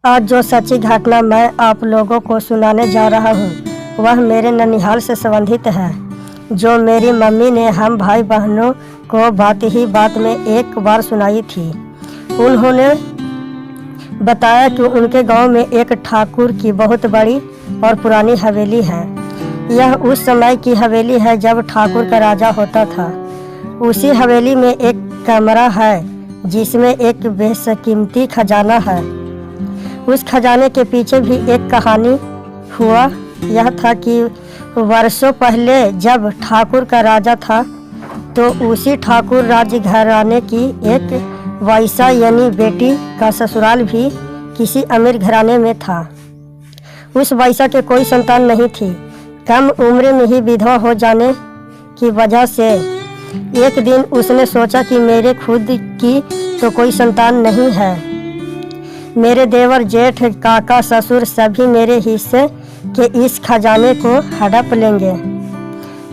आज जो सच्ची घटना मैं आप लोगों को सुनाने जा रहा हूँ वह मेरे ननिहाल से संबंधित है, जो मेरी मम्मी ने हम भाई बहनों को बात ही बात में एक बार सुनाई थी। उन्होंने बताया कि उनके गांव में एक ठाकुर की बहुत बड़ी और पुरानी हवेली है। यह उस समय की हवेली है जब ठाकुर का राजा होता था। उसी हवेली में एक कमरा है जिसमें एक बेशकीमती खजाना है। उस खजाने के पीछे भी एक कहानी हुआ। यह था कि वर्षों पहले जब ठाकुर का राजा था तो उसी ठाकुर राज्य घराने की एक वाइसा यानी बेटी का ससुराल भी किसी अमीर घराने में था। उस वाइसा के कोई संतान नहीं थी। कम उम्र में ही विधवा हो जाने की वजह से एक दिन उसने सोचा कि मेरे खुद की तो कोई संतान नहीं है, मेरे देवर जेठ काका ससुर सभी मेरे हिस्से के इस खजाने को हड़प लेंगे।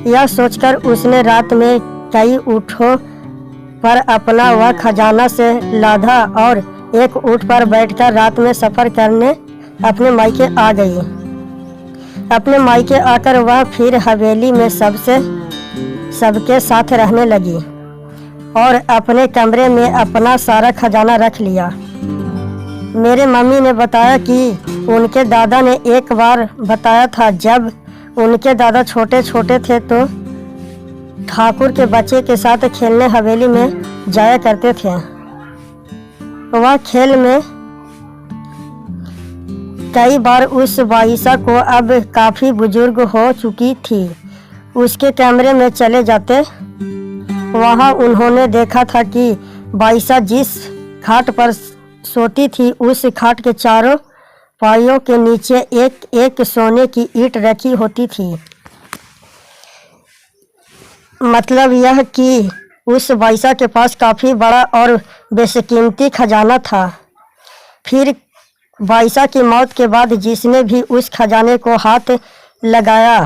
यह सोचकर उसने रात में कई ऊँटों पर अपना वह खजाना से लादा और एक ऊँट पर बैठकर रात में सफ़र करने अपने मायके आ गई। अपने मायके आकर वह फिर हवेली में सबके साथ रहने लगी और अपने कमरे में अपना सारा खजाना रख लिया। मेरे मम्मी ने बताया कि उनके दादा ने एक बार बताया था जब उनके दादा छोटे छोटे थे तो ठाकुर के बच्चे के साथ खेलने हवेली में जाया करते थे। वह खेल में कई बार उस वाइसा को अब काफ़ी बुजुर्ग हो चुकी थी उसके कमरे में चले जाते। वहाँ उन्होंने देखा था कि वाइसा जिस खाट पर सोती थी उस खाट के चारों पायों के नीचे एक एक सोने की ईंट रखी होती थी। मतलब यह कि उस वाइसा के पास काफ़ी बड़ा और बेशकीमती खजाना था। फिर वाइसा की मौत के बाद जिसने भी उस खजाने को हाथ लगाया